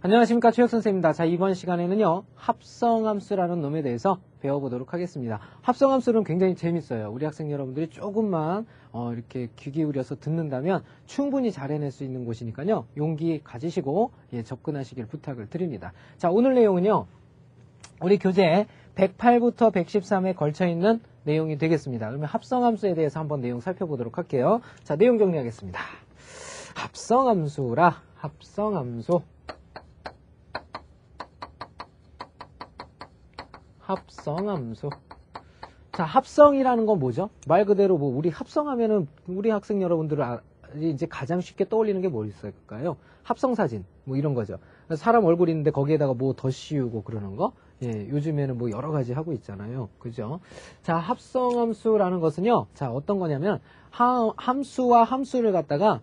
안녕하십니까, 최혁선생입니다. 자, 이번 시간에는요, 합성함수라는 놈에 대해서 배워보도록 하겠습니다. 합성함수는 굉장히 재밌어요. 우리 학생 여러분들이 조금만 이렇게 귀 기울여서 듣는다면 충분히 잘 해낼 수 있는 곳이니까요, 용기 가지시고 접근하시길 부탁을 드립니다. 자, 오늘 내용은요, 우리 교재 108부터 113에 걸쳐있는 내용이 되겠습니다. 그러면 합성함수에 대해서 한번 내용 살펴보도록 할게요. 자, 내용 정리하겠습니다. 합성함수라, 합성함수. 자, 합성이라는 건 뭐죠? 말 그대로 우리 합성하면은 우리 학생 여러분들이 이제 가장 쉽게 떠올리는 게 뭐 있을까요? 합성사진, 이런 거죠. 사람 얼굴 있는데 거기에다가 뭐 더 씌우고 그러는 거? 요즘에는 뭐 여러 가지 하고 있잖아요. 그죠? 자, 합성함수라는 것은요, 자, 어떤 거냐면, 함수와 함수를 갖다가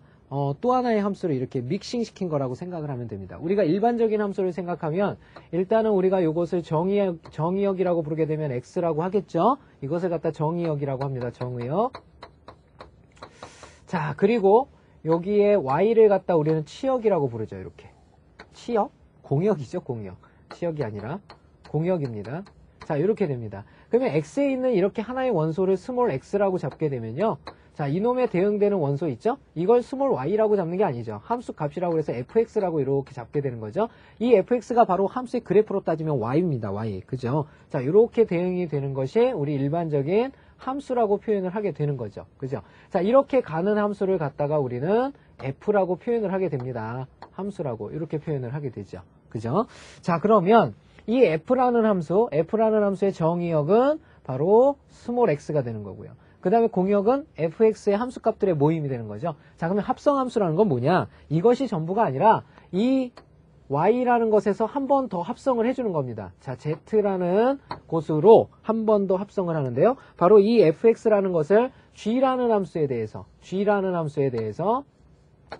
또 하나의 함수를 이렇게 믹싱 시킨 거라고 생각을 하면 됩니다. 우리가 일반적인 함수를 생각하면 일단은 우리가 이것을 정의역이라고 부르게 되면 x라고 하겠죠. 이것을 갖다 정의역이라고 합니다. 정의역. 자, 그리고 여기에 y를 갖다 우리는 치역이라고 부르죠. 이렇게. 치역? 공역이죠. 공역. 치역이 아니라 공역입니다. 자, 이렇게 됩니다. 그러면 x에 있는 이렇게 하나의 원소를 스몰 x라고 잡게 되면요, 자, 이놈에 대응되는 원소 있죠? 이걸 스몰 y라고 잡는 게 아니죠. 함수 값이라고 해서 fx라고 이렇게 잡게 되는 거죠. 이 fx가 바로 함수의 그래프로 따지면 y입니다. y. 그죠? 자, 이렇게 대응이 되는 것이 우리 일반적인 함수라고 표현을 하게 되는 거죠. 그죠? 자, 이렇게 가는 함수를 갖다가 우리는 f라고 표현을 하게 됩니다. 함수라고 이렇게 표현을 하게 되죠. 그죠? 자, 그러면 이 f라는 함수의 정의역은 바로 스몰 x가 되는 거고요. 그 다음에 공역은 fx의 함수값들의 모임이 되는 거죠. 자, 그러면 합성함수라는 건 뭐냐? 이것이 전부가 아니라 이 y라는 것에서 한 번 더 합성을 해주는 겁니다. 자, z라는 곳으로 한 번 더 합성을 하는데요. 바로 이 fx라는 것을 g라는 함수에 대해서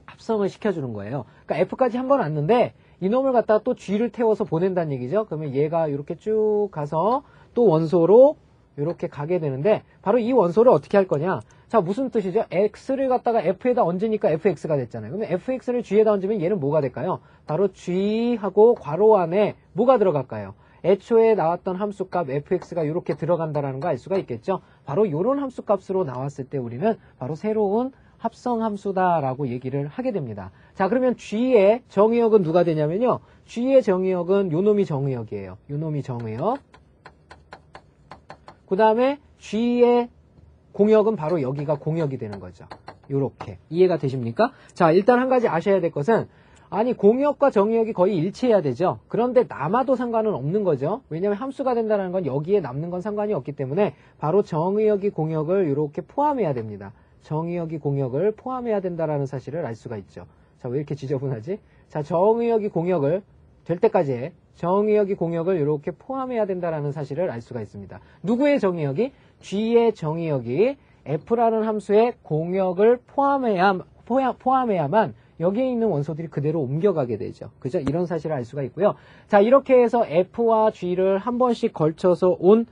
합성을 시켜주는 거예요. 그러니까 f까지 한 번 왔는데 이놈을 갖다가 또 g를 태워서 보낸다는 얘기죠. 그러면 얘가 이렇게 쭉 가서 또 원소로 이렇게 가게 되는데, 바로 이 원소를 어떻게 할 거냐? 자, 무슨 뜻이죠? x를 갖다가 f에다 얹으니까 fx가 됐잖아요. 그러면 fx를 g에다 얹으면 얘는 뭐가 될까요? 바로 g하고 괄호 안에 뭐가 들어갈까요? 애초에 나왔던 함수값 fx가 이렇게 들어간다라는 거 알 수가 있겠죠? 바로 이런 함수값으로 나왔을 때 우리는 바로 새로운 합성함수다라고 얘기를 하게 됩니다. 자, 그러면 g의 정의역은 누가 되냐면요, g의 정의역은 요놈이 정의역이에요. 요놈이 정의역. 그 다음에 g의 공역은 바로 여기가 공역이 되는 거죠. 요렇게. 이해가 되십니까? 자, 일단 한 가지 아셔야 될 것은, 아니, 공역과 정의역이 거의 일치해야 되죠. 그런데 남아도 상관은 없는 거죠. 왜냐하면 함수가 된다는 건 여기에 남는 건 상관이 없기 때문에 바로 정의역이 공역을 이렇게 포함해야 됩니다. 정의역이 공역을 포함해야 된다는 사실을 알 수가 있죠. 자, 왜 이렇게 지저분하지? 자, 정의역이 공역을 될 때까지 정의역이 공역을 이렇게 포함해야 된다는 사실을 알 수가 있습니다. 누구의 정의역이? g의 정의역이 f라는 함수의 공역을 포함해야만 여기에 있는 원소들이 그대로 옮겨가게 되죠. 그죠? 이런 사실을 알 수가 있고요. 자, 이렇게 해서 f와 g를 한 번씩 걸쳐서 온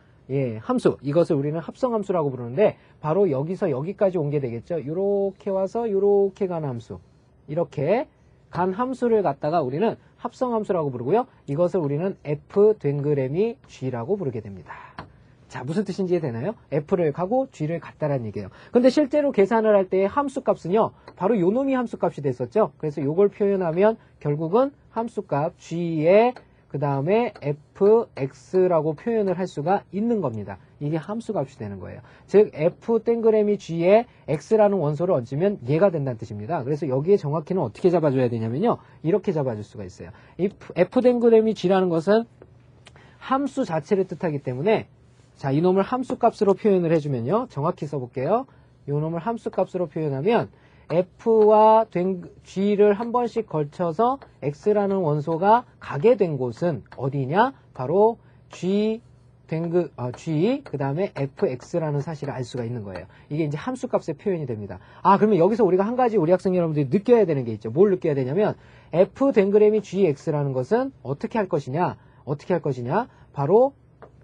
함수, 이것을 우리는 합성함수라고 부르는데, 바로 여기서 여기까지 온 게 되겠죠. 이렇게 와서 이렇게 가는 함수, 이렇게 간 함수를 갖다가 우리는 합성함수라고 부르고요. 이것을 우리는 f 댕그레미 g라고 부르게 됩니다. 자, 무슨 뜻인지 이해되나요? f를 가고 g를 갖다라는 얘기예요. 근데 실제로 계산을 할 때의 함수값은요, 바로 요놈이 함수값이 됐었죠. 그래서 요걸 표현하면 결국은 함수값 g의 그 다음에 fx라고 표현을 할 수가 있는 겁니다. 이게 함수값이 되는 거예요. 즉 f 땡그레미 g에 x라는 원소를 얹으면 얘가 된다는 뜻입니다. 그래서 여기에 정확히는 어떻게 잡아줘야 되냐면요, 이렇게 잡아줄 수가 있어요. 이 f 땡그레미 g라는 것은 함수 자체를 뜻하기 때문에, 자, 이놈을 함수값으로 표현을 해주면요, 정확히 써볼게요. 이놈을 함수값으로 표현하면 f와 g를 한 번씩 걸쳐서 x라는 원소가 가게 된 곳은 어디냐? 바로 g 그 다음에 fx라는 사실을 알 수가 있는 거예요. 이게 이제 함수값의 표현이 됩니다. 아, 그러면 여기서 우리가 한 가지 우리 학생 여러분들이 느껴야 되는 게 있죠. 뭘 느껴야 되냐면 f 댕그램이 gx라는 것은 어떻게 할 것이냐? 바로,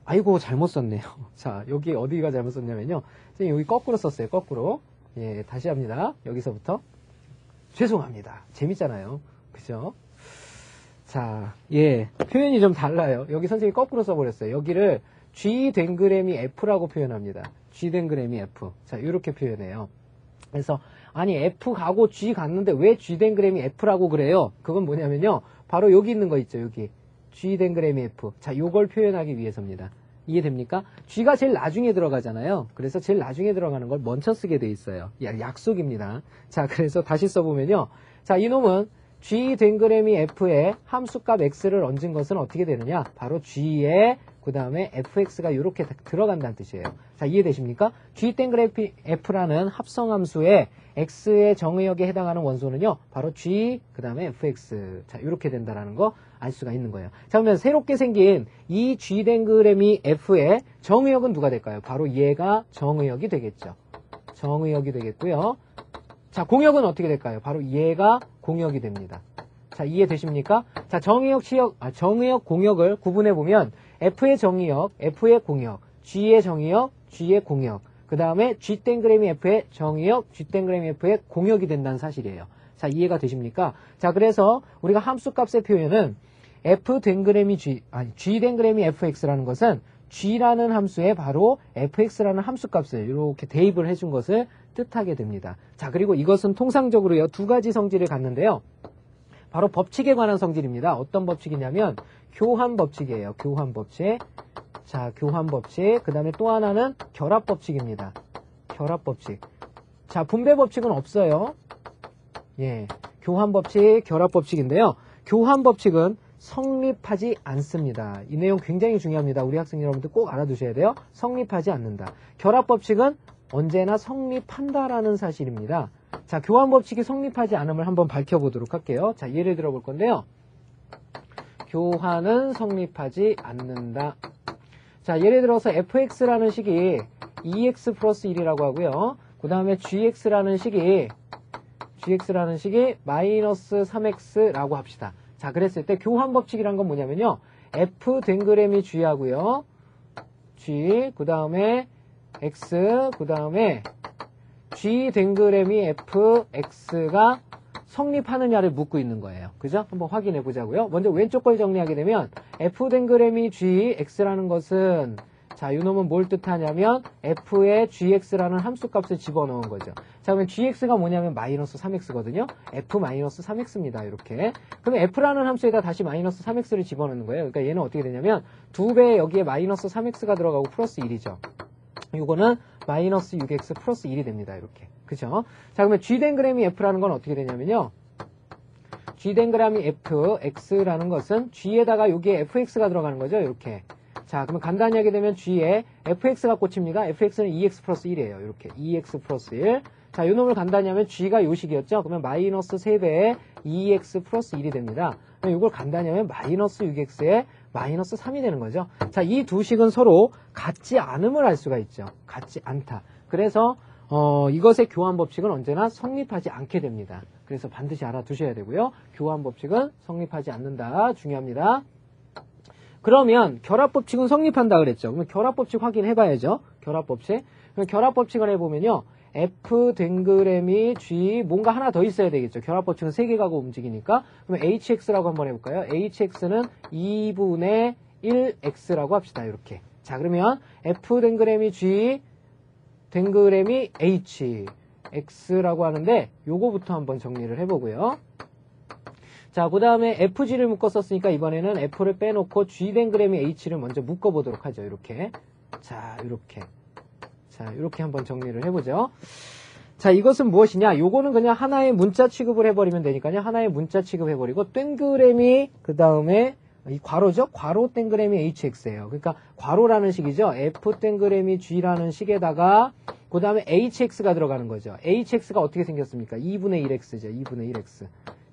아이고, 잘못 썼네요. 자, 여기 어디가 잘못 썼냐면요, 여기 거꾸로 썼어요. 거꾸로. 다시 합니다. 여기서부터. 죄송합니다. 재밌잖아요. 그죠? 자, 예, 표현이 좀 달라요. 여기 선생님이 거꾸로 써버렸어요. 여기를 G 댕그램이 F라고 표현합니다. G 댕그램이 F. 자, 이렇게 표현해요. 그래서 아니 F 가고 G 갔는데 왜 G 댕그램이 F라고 그래요? 그건 뭐냐면요. 바로 여기 있는 거 있죠. 여기 G 댕그램이 F. 자, 요걸 표현하기 위해서입니다. 이해됩니까? G가 제일 나중에 들어가잖아요. 그래서 제일 나중에 들어가는 걸 먼저 쓰게 돼 있어요. 약속입니다. 자, 그래서 다시 써보면요. 자, 이놈은 G 댕그램이 F에 함수값 X를 얹은 것은 어떻게 되느냐? 바로 G에 그 다음에 fx가 이렇게 들어간다는 뜻이에요. 자, 이해되십니까? G 댕그램이 F라는 합성함수의 x의 정의역에 해당하는 원소는요. 바로 G 그 다음에 fx. 자, 이렇게 된다라는 거 알 수가 있는 거예요. 자, 그러면 새롭게 생긴 이 G 댕그램이 F의 정의역은 누가 될까요? 바로 얘가 정의역이 되겠죠. 정의역이 되겠고요. 자, 공역은 어떻게 될까요? 바로 얘가 공역이 됩니다. 자, 이해되십니까? 자, 정의역, 공역을 구분해 보면 F의 정의역, F의 공역, G의 정의역, G의 공역, 그 다음에 G 댕그램이 F의 정의역, G 댕그램이 F의 공역이 된다는 사실이에요. 자, 이해가 되십니까? 자, 그래서 우리가 함수값의 표현은 F 댕그램이 G 댕그램이 fx라는 것은 G라는 함수에 바로 fx라는 함수값을 이렇게 대입을 해준 것을 뜻하게 됩니다. 자, 그리고 이것은 통상적으로요, 두 가지 성질을 갖는데요. 바로 법칙에 관한 성질입니다. 어떤 법칙이냐면 교환법칙이에요. 교환법칙. 자, 교환법칙. 그 다음에 또 하나는 결합법칙입니다. 결합법칙. 자, 분배법칙은 없어요. 예, 교환법칙, 결합법칙인데요. 교환법칙은 성립하지 않습니다. 이 내용 굉장히 중요합니다. 우리 학생 여러분들 꼭 알아두셔야 돼요. 성립하지 않는다. 결합법칙은 언제나 성립한다라는 사실입니다. 자, 교환법칙이 성립하지 않음을 한번 밝혀보도록 할게요. 자, 예를 들어 볼 건데요. 교환은 성립하지 않는다. 자, 예를 들어서 fx라는 식이 2x 플러스 1이라고 하고요. 그 다음에 gx라는 식이 마이너스 3x라고 합시다. 자, 그랬을 때 교환법칙이란 건 뭐냐면요. f 댕그램이 g하고요. g, 그 다음에 x, 그 다음에 g 댕그램이 fx가 성립하느냐를 묻고 있는 거예요. 그죠? 한번 확인해 보자고요. 먼저 왼쪽 걸 정리하게 되면 f 댕그램이 g, x라는 것은 자, 이놈은 뭘 뜻하냐면 f에 gx라는 함수값을 집어넣은 거죠. 자, 그러면 gx가 뭐냐면 마이너스 3x거든요. f 마이너스 3x입니다. 이렇게. 그러면 f라는 함수에다 다시 마이너스 3x를 집어넣는 거예요. 그러니까 얘는 어떻게 되냐면 2배 여기에 마이너스 3x가 들어가고 플러스 1이죠. 요거는 마이너스 6x 플러스 1이 됩니다. 이렇게. 그죠? 자, 그러면 g 댕그램이 f라는 건 어떻게 되냐면요. g 댕그램이 f, x라는 것은 g에다가 여기에 fx가 들어가는 거죠. 이렇게. 자, 그러면 간단히 하게 되면 g에 fx가 꽂힙니다. fx는 2x 플러스 1이에요. 이렇게 2x 플러스 1. 자, 요 놈을 간단히 하면 g가 요 식이었죠. 그러면 마이너스 3배에 2x 플러스 1이 됩니다. 그럼 이걸 간단히 하면 마이너스 6x에 마이너스 3이 되는 거죠. 자, 이 두 식은 서로 같지 않음을 알 수가 있죠. 같지 않다. 그래서 이것의 교환법칙은 언제나 성립하지 않게 됩니다. 그래서 반드시 알아두셔야 되고요. 교환법칙은 성립하지 않는다. 중요합니다. 그러면 결합법칙은 성립한다 그랬죠. 그러면 결합법칙 확인해 봐야죠. 결합법칙. 그럼 결합법칙을 해보면요. F 댕그램이 G 뭔가 하나 더 있어야 되겠죠. 결합법칙은 3개 가고 움직이니까. 그러면 HX라고 한번 해볼까요? HX는 2분의 1X라고 합시다. 이렇게. 자, 그러면 F 댕그램이 G 댕그램이 H X라고 하는데 요거부터 한번 정리를 해보고요. 자, 그 다음에 FG를 묶어 썼으니까 이번에는 F를 빼놓고 G 댕그램이 H를 먼저 묶어보도록 하죠. 이렇게. 자, 이렇게. 자, 이렇게 한번 정리를 해보죠. 자, 이것은 무엇이냐? 요거는 그냥 하나의 문자 취급을 해버리면 되니까요. 하나의 문자 취급해버리고, 땡그램이, 그 다음에, 이 괄호죠? 괄호 땡그램이 HX예요. 그러니까, 괄호라는 식이죠. F 땡그램이 G라는 식에다가, 그 다음에 HX가 들어가는 거죠. HX가 어떻게 생겼습니까? 2분의 1X죠. 2분의 1X.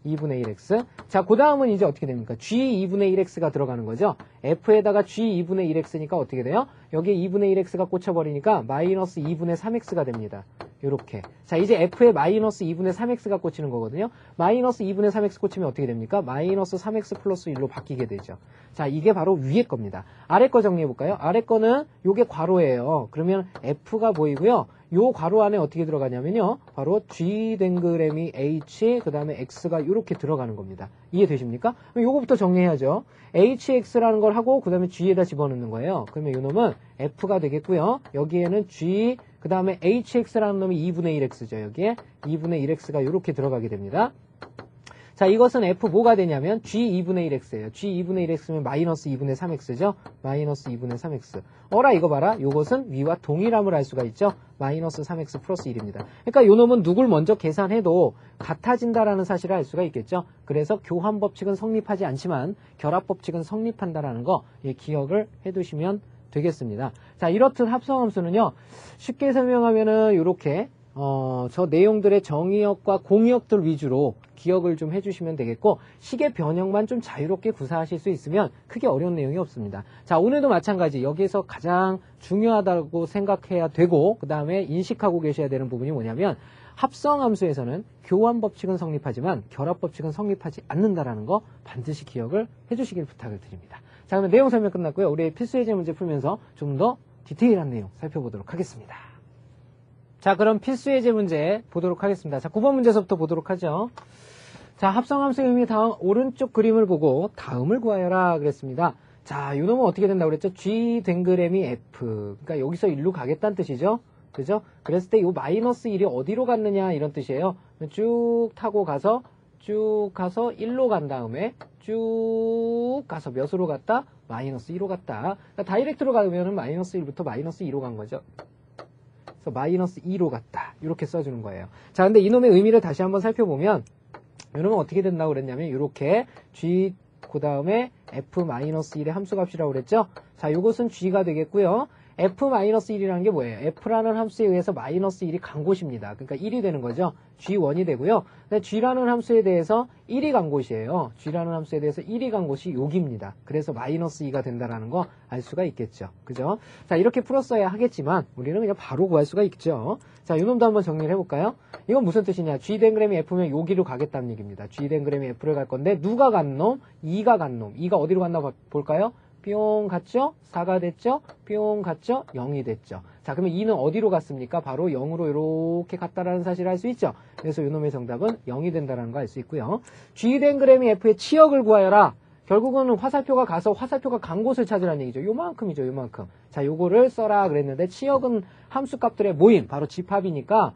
2분의 1x. 자, 그 다음은 이제 어떻게 됩니까? g 2분의 1x가 들어가는 거죠. f에다가 g 2분의 1x니까 어떻게 돼요? 여기에 2분의 1x가 꽂혀버리니까 마이너스 2분의 3x가 됩니다. 요렇게. 자, 이제 f에 마이너스 2분의 3x가 꽂히는 거거든요. 마이너스 2분의 3x 꽂히면 어떻게 됩니까? 마이너스 3x 플러스 1로 바뀌게 되죠. 자, 이게 바로 위에 겁니다. 아래 거 정리해 볼까요? 아래 거는 요게 괄호예요. 그러면 f가 보이고요. 요 괄호 안에 어떻게 들어가냐면요. 바로 g 댕그램이 h, 그 다음에 x가 요렇게 들어가는 겁니다. 이해되십니까? 그럼 요거부터 정리해야죠. hx라는 걸 하고 그 다음에 g에다 집어넣는 거예요. 그러면 요 놈은 f가 되겠고요. 여기에는 g, 그 다음에 hx라는 놈이 2분의 1x죠. 여기에 2분의 1x가 이렇게 들어가게 됩니다. 자, 이것은 f 뭐가 되냐면 g 2분의 1x예요. g 2분의 1x면 마이너스 2분의 3x죠. 마이너스 2분의 3x. 어라 이거 봐라. 이것은 위와 동일함을 알 수가 있죠. 마이너스 3x 플러스 1입니다. 그러니까 요 놈은 누굴 먼저 계산해도 같아진다라는 사실을 알 수가 있겠죠. 그래서 교환 법칙은 성립하지 않지만 결합 법칙은 성립한다라는 거 기억을 해두시면 되겠습니다. 자, 이렇듯 합성함수는요, 쉽게 설명하면은 요렇게 저 내용들의 정의역과 공역들 위주로 기억을 좀 해주시면 되겠고, 식의 변형만 좀 자유롭게 구사하실 수 있으면 크게 어려운 내용이 없습니다. 자, 오늘도 마찬가지 여기에서 가장 중요하다고 생각해야 되고 그 다음에 인식하고 계셔야 되는 부분이 뭐냐면, 합성함수에서는 교환 법칙은 성립하지만 결합 법칙은 성립하지 않는다라는 거 반드시 기억을 해주시길 부탁을 드립니다. 자, 그러면 내용 설명 끝났고요. 우리 필수예제 문제 풀면서 좀 더 디테일한 내용 살펴보도록 하겠습니다. 자, 그럼 필수예제 문제 보도록 하겠습니다. 자, 9번 문제서부터 보도록 하죠. 자, 합성함수의 의미 다음 오른쪽 그림을 보고 다음을 구하여라 그랬습니다. 자, 이 놈은 어떻게 된다고 그랬죠? G 댕그램이 F. 그러니까 여기서 1로 가겠다는 뜻이죠. 그죠? 그랬을 때 이 마이너스 1이 어디로 갔느냐 이런 뜻이에요. 쭉 타고 가서 쭉 가서 1로 간 다음에 쭉 가서 몇으로 갔다? 마이너스 2로 갔다. 그러니까 다이렉트로 가면은 마이너스 1부터 마이너스 2로 간 거죠. 그래서 마이너스 2로 갔다. 이렇게 써주는 거예요. 자, 근데 이놈의 의미를 다시 한번 살펴보면 이놈은 어떻게 된다고 그랬냐면 이렇게 G 그 다음에 F-1의 함수값이라고 그랬죠. 자, 요것은 G가 되겠고요. F-1이라는 게 뭐예요? F라는 함수에 의해서 마이너스 1이 간 곳입니다. 그러니까 1이 되는 거죠. G1이 되고요. 근데 G라는 함수에 대해서 1이 간 곳이에요. G라는 함수에 대해서 1이 간 곳이 여기입니다. 그래서 마이너스 2가 된다라는 거 알 수가 있겠죠. 그죠? 자, 이렇게 풀었어야 하겠지만 우리는 그냥 바로 구할 수가 있죠. 자, 이 놈도 한번 정리를 해볼까요? 이건 무슨 뜻이냐? G 댕그램이 F면 여기로 가겠다는 얘기입니다. G 댕그램이 F를 갈 건데 누가 간 놈? 2가 간 놈. 2가 어디로 갔나 볼까요? 뿅 갔죠? 4가 됐죠? 뿅 갔죠? 0이 됐죠. 자, 그러면 2는 어디로 갔습니까? 바로 0으로 이렇게 갔다라는 사실을 알 수 있죠. 그래서 이놈의 정답은 0이 된다는 거 알 수 있고요. G 댕그램이 F의 치역을 구하여라. 결국은 화살표가 가서 화살표가 간 곳을 찾으라는 얘기죠. 요만큼이죠, 요만큼. 자, 요거를 써라 그랬는데 치역은 함수값들의 모임, 바로 집합이니까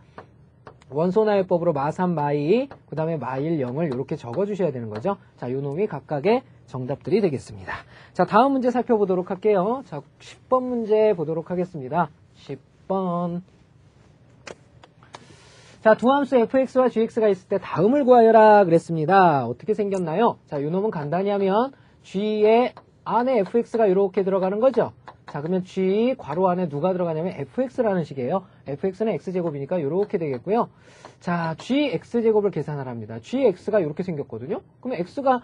원소나열법으로 마3, 마2, 그 다음에 마1, 0을 이렇게 적어주셔야 되는 거죠. 자, 요 놈이 각각의 정답들이 되겠습니다. 자, 다음 문제 살펴보도록 할게요. 자, 10번 문제 보도록 하겠습니다. 10번. 자, 두 함수 fx와 gx가 있을 때 다음을 구하여라 그랬습니다. 어떻게 생겼나요? 자, 요 놈은 간단히 하면 g의 안에 fx가 이렇게 들어가는 거죠. 자, 그러면 g 괄호 안에 누가 들어가냐면 fx라는 식이에요. fx는 x제곱이니까 이렇게 되겠고요. 자, gx제곱을 계산하랍니다. gx가 이렇게 생겼거든요. 그러면 x가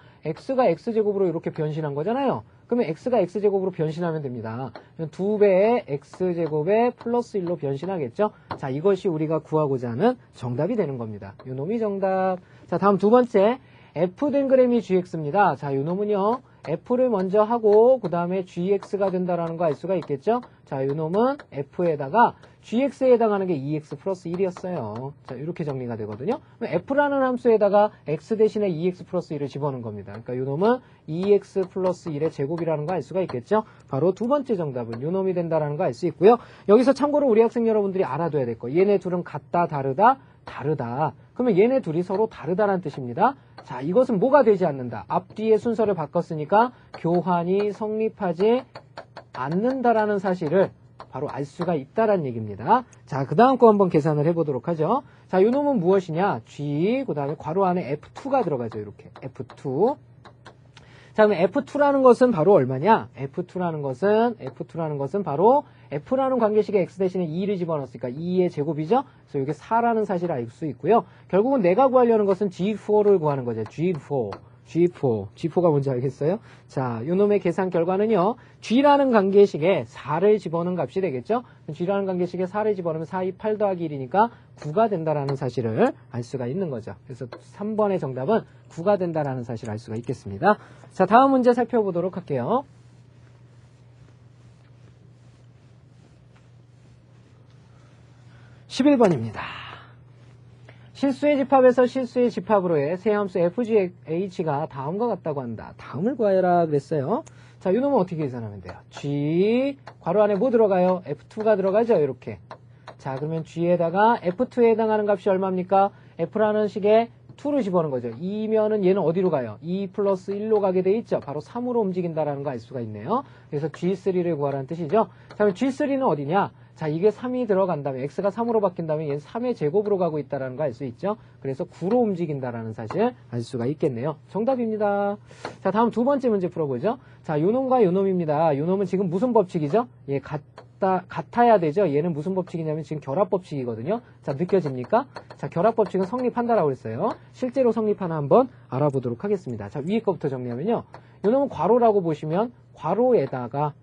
x제곱으로 이렇게 변신한 거잖아요. 그러면 x가 x제곱으로 변신하면 됩니다. 2배의 x제곱에 플러스 1로 변신하겠죠. 자, 이것이 우리가 구하고자 하는 정답이 되는 겁니다. 요 놈이 정답. 자, 다음 두 번째 f 댕그램이 gx입니다. 자, 요 놈은요. f를 먼저 하고 그 다음에 gx가 된다라는 거 알 수가 있겠죠. 자, 요 놈은 f에다가 gx에 해당하는 게 2x 플러스 1이었어요. 자, 이렇게 정리가 되거든요. f라는 함수에다가 x 대신에 2x 플러스 1을 집어넣은 겁니다. 그러니까 요 놈은 2x 플러스 1의 제곱이라는 거 알 수가 있겠죠. 바로 두 번째 정답은 요 놈이 된다라는 거 알 수 있고요. 여기서 참고로 우리 학생 여러분들이 알아둬야 될 거. 얘네 둘은 같다, 다르다, 다르다. 그러면 얘네 둘이 서로 다르다라는 뜻입니다. 자, 이것은 뭐가 되지 않는다. 앞뒤의 순서를 바꿨으니까 교환이 성립하지 않는다라는 사실을 바로 알 수가 있다라는 얘기입니다. 자, 그 다음 거 한번 계산을 해보도록 하죠. 자, 요 놈은 무엇이냐? G, 그 다음에 괄호 안에 F2가 들어가죠. 이렇게. F2. 자, 그럼 F2라는 것은 바로 얼마냐? F2라는 것은 바로 F라는 관계식에 X 대신에 2를 집어넣었으니까 2의 제곱이죠? 그래서 이게 4라는 사실을 알 수 있고요. 결국은 내가 구하려는 것은 G4를 구하는 거죠. G4. G4가 뭔지 알겠어요? 자, 요놈의 계산 결과는요, G라는 관계식에 4를 집어넣은 값이 되겠죠? G라는 관계식에 4를 집어넣으면 4, 2, 8 더하기 1이니까 9가 된다라는 사실을 알 수가 있는 거죠. 그래서 3번의 정답은 9가 된다라는 사실을 알 수가 있겠습니다. 자, 다음 문제 살펴보도록 할게요. 11번입니다. 실수의 집합에서 실수의 집합으로의 세함수 FGH가 다음과 같다고 한다. 다음을 구하여라 그랬어요. 자, 이 놈은 어떻게 계산하면 돼요? G, 괄호 안에 뭐 들어가요? F2가 들어가죠, 이렇게. 자, 그러면 G에다가 F2에 해당하는 값이 얼마입니까? F라는 식에 2를 집어넣은 거죠. 2면은 얘는 어디로 가요? 2 플러스 1로 가게 돼 있죠. 바로 3으로 움직인다라는 거 알 수가 있네요. 그래서 G3를 구하라는 뜻이죠. 자, 그럼 G3는 어디냐? 자, 이게 3이 들어간다면, X가 3으로 바뀐다면 얘는 3의 제곱으로 가고 있다는 거 알 수 있죠. 그래서 9로 움직인다라는 사실 알 수가 있겠네요. 정답입니다. 자, 다음 두 번째 문제 풀어보죠. 자, 요놈과 요놈입니다. 요놈은 지금 무슨 법칙이죠? 예, 같아야 되죠. 얘는 무슨 법칙이냐면 지금 결합법칙이거든요. 자, 느껴집니까? 자, 결합법칙은 성립한다라고 했어요. 실제로 성립하나 한번 알아보도록 하겠습니다. 자, 위에 거부터 정리하면요. 요놈은 괄호라고 보시면 괄호에다가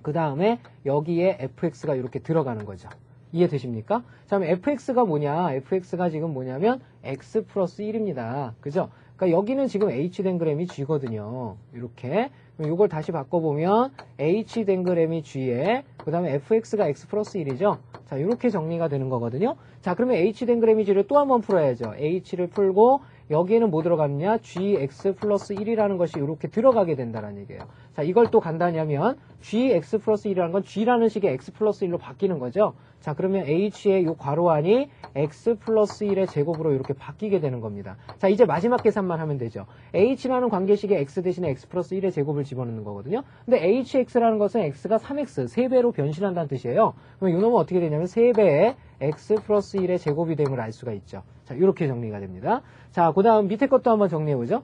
그 다음에 여기에 fx가 이렇게 들어가는 거죠. 이해되십니까? 자, 그럼 fx가 뭐냐? fx가 지금 뭐냐면 x 플러스 1입니다. 그죠? 그러니까 여기는 지금 h된 그램이 g거든요. 이렇게. 그럼 이걸 다시 바꿔보면 h된 그램이 g에 그 다음에 fx가 x 플러스 1이죠. 자, 이렇게 정리가 되는 거거든요. 자, 그러면 h된 그램이 g를 또 한번 풀어야죠. h를 풀고 여기에는 뭐 들어갔냐? gx 플러스 1이라는 것이 이렇게 들어가게 된다는 얘기예요. 자, 이걸 또 간단히 하면 gx 플러스 1이라는 건 g라는 식의 x 플러스 1로 바뀌는 거죠. 자, 그러면 h의 요 괄호 안이 x 플러스 1의 제곱으로 이렇게 바뀌게 되는 겁니다. 자, 이제 마지막 계산만 하면 되죠. h라는 관계식에 x 대신에 x 플러스 1의 제곱을 집어넣는 거거든요. 근데 hx라는 것은 x가 3x, 3배로 변신한다는 뜻이에요. 그럼 이 놈은 어떻게 되냐면 3배의 x 플러스 1의 제곱이 됨을 알 수가 있죠. 자, 이렇게 정리가 됩니다. 자, 그 다음 밑에 것도 한번 정리해보죠.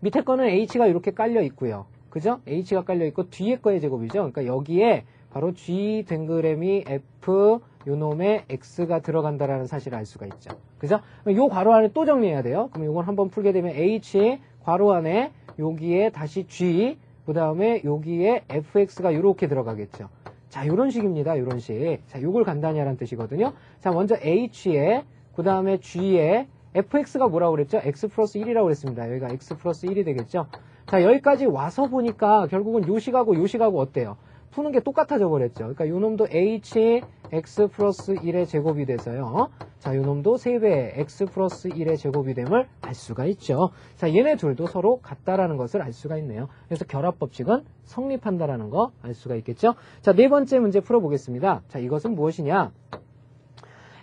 밑에 거는 h가 이렇게 깔려 있고요. 그죠? h가 깔려 있고 뒤에 거의 제곱이죠. 그러니까 여기에 바로 g 댕그램이 f 요놈의 x가 들어간다라는 사실을 알 수가 있죠. 그죠? 요 괄호 안에 또 정리해야 돼요. 그럼 요건 한번 풀게 되면 h 괄호 안에 여기에 다시 g 그 다음에 여기에 fx가 이렇게 들어가겠죠. 자, 요런 식입니다. 요런 식. 자, 요걸 간단히 하라는 뜻이거든요. 자, 먼저 h에 그 다음에 g에 fx가 뭐라고 그랬죠? x 플러스 1이라고 그랬습니다. 여기가 x 플러스 1이 되겠죠? 자, 여기까지 와서 보니까 결국은 요식하고 요식하고 어때요? 푸는 게 똑같아져 버렸죠. 그러니까 요놈도 h x 플러스 1의 제곱이 돼서요. 자, 요놈도 3배의 x 플러스 1의 제곱이 됨을 알 수가 있죠. 자, 얘네 둘도 서로 같다라는 것을 알 수가 있네요. 그래서 결합법칙은 성립한다라는 거 알 수가 있겠죠. 자, 네 번째 문제 풀어보겠습니다. 자, 이것은 무엇이냐?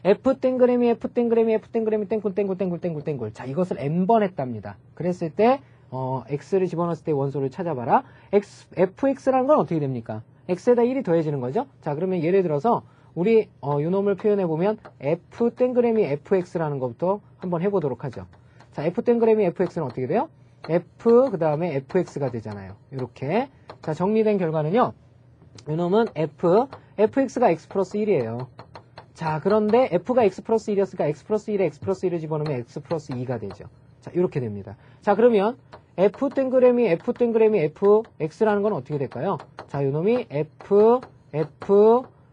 f 땡그램이 f 땡그램이 f 땡그램이 땡굴 땡굴 땡굴 땡굴 땡굴. 자, 이것을 n번 했답니다. 그랬을 때 x를 집어넣었을 때 원소를 찾아봐라. fx라는 건 어떻게 됩니까? x에다 1이 더해지는 거죠. 자, 그러면 예를 들어서 우리 요놈을 표현해보면 f 땡그램이 fx라는 것부터 한번 해보도록 하죠. 자, f 땡그램이 fx는 어떻게 돼요? f 그 다음에 fx가 되잖아요. 이렇게. 자, 정리된 결과는요. 요놈은 fx가 x 플러스 1이에요. 자, 그런데 f가 x 플러스 1이었으니까 x 플러스 1에 x 플러스 1을 집어넣으면 x 플러스 2가 되죠. 자, 이렇게 됩니다. 자, 그러면 f 땡그램이 fx라는 건 어떻게 될까요? 자, 요놈이 f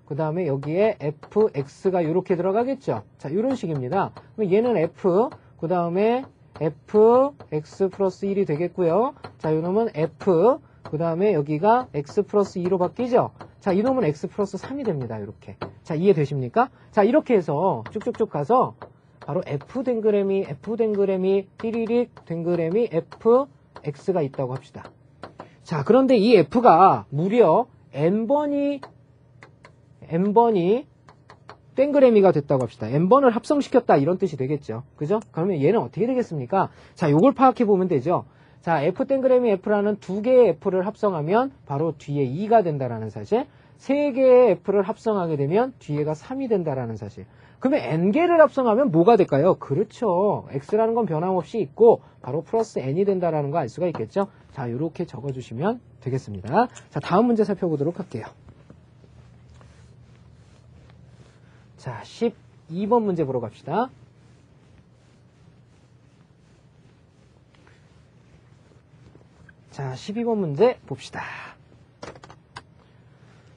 그 다음에 여기에 fx가 이렇게 들어가겠죠. 자, 이런 식입니다. 그럼 얘는 f 그 다음에 fx 플러스 1이 되겠고요. 자, 요놈은 f 그 다음에 여기가 x 플러스 2로 바뀌죠. 자, 이놈은 x 플러스 3이 됩니다. 이렇게. 자, 이해되십니까? 자, 이렇게 해서 쭉쭉쭉 가서 바로 f 댕그램이 띠리릭 댕그램이 fx가 있다고 합시다. 자, 그런데 이 f가 무려 n번이 땡그레미가 됐다고 합시다. n번을 합성시켰다 이런 뜻이 되겠죠. 그죠? 그러면 얘는 어떻게 되겠습니까? 자, 요걸 파악해 보면 되죠. 자, f 땡그레미 f라는 두 개의 f를 합성하면 바로 뒤에 2가 된다라는 사실. 세 개의 f를 합성하게 되면 뒤에가 3이 된다라는 사실. 그러면 n개를 합성하면 뭐가 될까요? 그렇죠. x라는 건 변함없이 있고 바로 플러스 n이 된다라는 거 알 수가 있겠죠. 자, 이렇게 적어주시면 되겠습니다. 자, 다음 문제 살펴보도록 할게요. 자, 12번 문제 보러 갑시다. 자, 12번 문제 봅시다.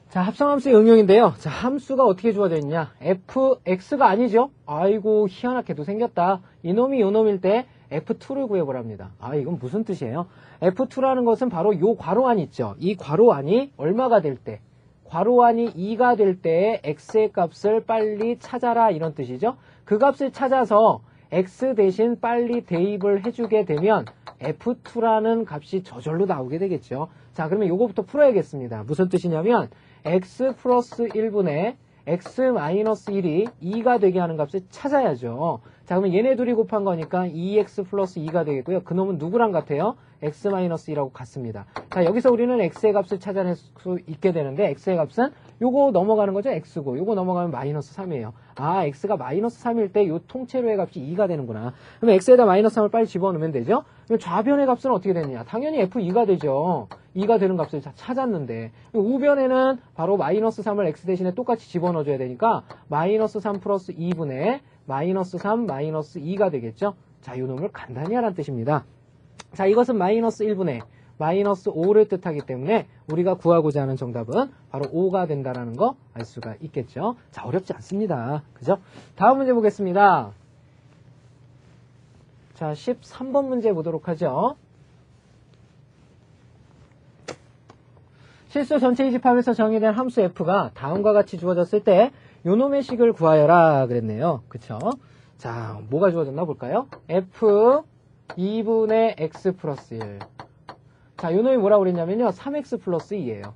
자, 합성함수의 응용인데요. 자, 함수가 어떻게 주어져 있냐? fx가 아니죠? 아이고, 희한하게도 생겼다. 이놈이 요놈일 때 f2를 구해보랍니다. 아, 이건 무슨 뜻이에요? f2라는 것은 바로 요 괄호안 있죠? 이 괄호안이 얼마가 될 때? 괄호안이 2가 될 때의 x의 값을 빨리 찾아라, 이런 뜻이죠? 그 값을 찾아서 x 대신 빨리 대입을 해주게 되면 f2라는 값이 저절로 나오게 되겠죠. 자, 그러면 요거부터 풀어야겠습니다. 무슨 뜻이냐면 x 플러스 1분의 x 마이너스 1이 2가 되게 하는 값을 찾아야죠. 자, 그러면 얘네 둘이 곱한 거니까 2x 플러스 2가 되겠고요. 그놈은 누구랑 같아요? x 마이너스 2라고 같습니다. 자, 여기서 우리는 x의 값을 찾아낼 수 있게 되는데 x의 값은 요거 넘어가는 거죠? x고 요거 넘어가면 마이너스 3이에요. 아, x가 마이너스 3일 때 요 통째로의 값이 2가 되는구나. 그러면 x에다 마이너스 3을 빨리 집어넣으면 되죠? 그럼 좌변의 값은 어떻게 되느냐? 당연히 f2가 되죠. 2가 되는 값을 찾았는데 우변에는 바로 마이너스 3을 x 대신에 똑같이 집어넣어줘야 되니까 마이너스 3 플러스 2분의 마이너스 3 마이너스 2가 되겠죠? 자, 요 놈을 간단히 하라는 뜻입니다. 자, 이것은 마이너스 1분의 마이너스 5를 뜻하기 때문에 우리가 구하고자 하는 정답은 바로 5가 된다라는 거 알 수가 있겠죠. 자, 어렵지 않습니다. 그죠? 다음 문제 보겠습니다. 자, 13번 문제 보도록 하죠. 실수 전체 이집합에서 정의된 함수 f가 다음과 같이 주어졌을 때 요놈의 식을 구하여라 그랬네요. 그쵸? 자, 뭐가 주어졌나 볼까요? f 2분의 x 플러스 1. 자, 요놈이 뭐라고 그랬냐면요. 3x 플러스 2예요.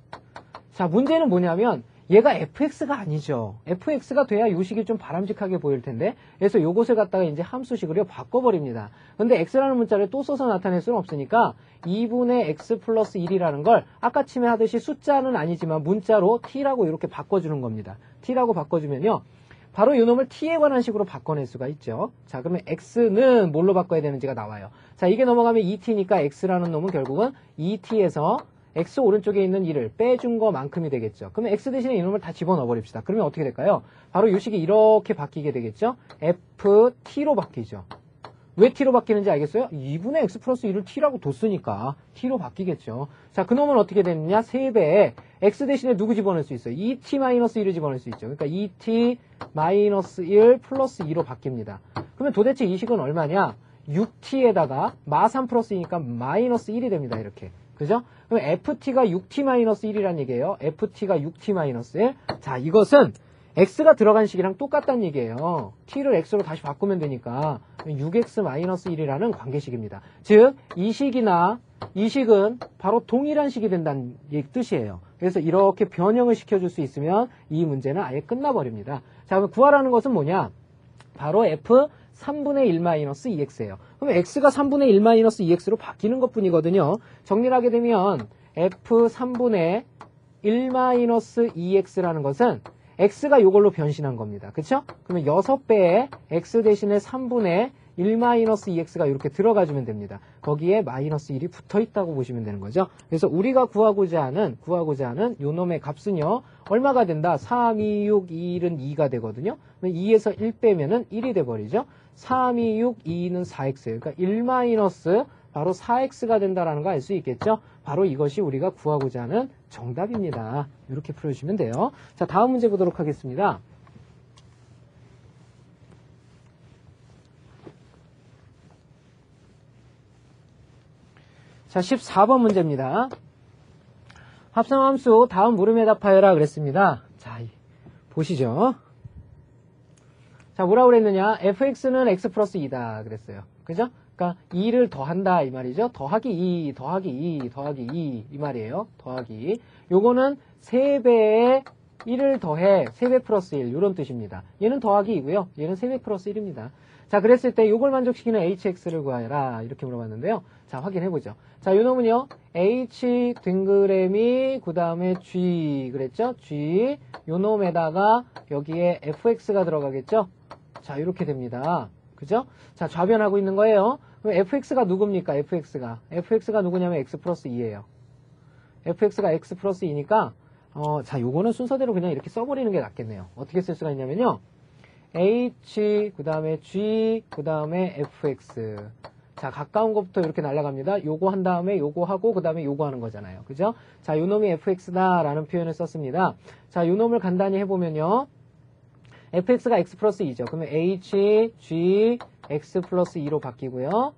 자, 문제는 뭐냐면 얘가 fx가 아니죠. fx가 돼야 요 식이 좀 바람직하게 보일 텐데 그래서 요것을 갖다가 이제 함수식으로 바꿔버립니다. 근데 x라는 문자를 또 써서 나타낼 수는 없으니까 2분의 x 플러스 1이라는 걸 아까 치매 하듯이 숫자는 아니지만 문자로 t라고 이렇게 바꿔주는 겁니다. t라고 바꿔주면요. 바로 요 놈을 t에 관한 식으로 바꿔낼 수가 있죠. 자, 그러면 x는 뭘로 바꿔야 되는지가 나와요. 자, 이게 넘어가면 2t니까 x라는 놈은 결국은 2t에서 x 오른쪽에 있는 1을 빼준 것만큼이 되겠죠. 그러면 x 대신에 이놈을 다 집어넣어 버립시다. 그러면 어떻게 될까요? 바로 이 식이 이렇게 바뀌게 되겠죠. ft로 바뀌죠. 왜 t로 바뀌는지 알겠어요? 2분의 x 플러스 1을 t라고 뒀으니까 t로 바뀌겠죠. 자, 그놈은 어떻게 되느냐? 3배에 x 대신에 누구 집어넣을 수 있어요? 2t-1을 집어넣을 수 있죠. 그러니까 2t-1 플러스 2로 바뀝니다. 그러면 도대체 이 식은 얼마냐? 6t에다가 마3 플러스 2니까 마이너스 1이 됩니다. 이렇게. 그죠? 그럼 ft가 6t-1이란 얘기예요. ft가 6t-1. 자, 이것은 x가 들어간 식이랑 똑같다는 얘기예요. t를 x로 다시 바꾸면 되니까 6x-1이라는 관계식입니다. 즉, 이 식이나 이 식은 바로 동일한 식이 된다는 뜻이에요. 그래서 이렇게 변형을 시켜줄 수 있으면 이 문제는 아예 끝나버립니다. 자, 그럼 구하라는 것은 뭐냐? 바로 f 3분의 1-2x예요. 그럼 x가 3분의 1-2x로 바뀌는 것 뿐이거든요. 정리를 하게 되면 f 3분의 1-2x라는 것은 x가 이걸로 변신한 겁니다. 그쵸? 그러면 6배에 x 대신에 3분의 1-2x가 이렇게 들어가주면 됩니다. 거기에 마이너스 1이 붙어 있다고 보시면 되는 거죠. 그래서 우리가 구하고자 하는 요놈의 값은요, 얼마가 된다? 3, 2, 6, 2, 1은 2가 되거든요. 2에서 1 빼면은 1이 돼버리죠. 3, 2, 6, 2는 4x예요. 그러니까 1 마이너스 바로 4x가 된다라는 거 알 수 있겠죠? 바로 이것이 우리가 구하고자 하는 정답입니다. 이렇게 풀어주시면 돼요. 자, 다음 문제 보도록 하겠습니다. 자, 14번 문제입니다. 합성함수 다음 물음에 답하여라 그랬습니다. 자, 보시죠. 자, 뭐라고 그랬느냐? fx는 x 플러스 2다 그랬어요. 그죠? 그러니까 2를 더한다 이 말이죠. 더하기 2, 더하기 2, 더하기 2 이 말이에요. 더하기 2. 요거는 3배에 1을 더해 3배 플러스 1 이런 뜻입니다. 얘는 더하기 2고요. 얘는 3배 플러스 1입니다. 자, 그랬을 때 요걸 만족시키는 hx를 구하여라 이렇게 물어봤는데요. 자, 확인해보죠. 자, 요 놈은요. h 딩그레미 그 다음에 g 그랬죠? g 요 놈에다가 여기에 fx가 들어가겠죠? 자, 이렇게 됩니다. 그죠? 자, 좌변하고 있는 거예요. 그럼 fx가 누굽니까? fx가 누구냐면 x 플러스 2예요. fx가 x 플러스 2니까 자, 요거는 순서대로 그냥 이렇게 써버리는 게 낫겠네요. 어떻게 쓸 수가 있냐면요. h 그 다음에 g 그 다음에 fx. 자, 가까운 것부터 이렇게 날아갑니다. 요거 한 다음에 요거 하고 그 다음에 요거 하는 거잖아요. 그죠? 자, 요 놈이 fx다라는 표현을 썼습니다. 자, 요 놈을 간단히 해보면요. fx가 x 플러스 2죠. 그러면 h, g, x 플러스 2로 바뀌고요.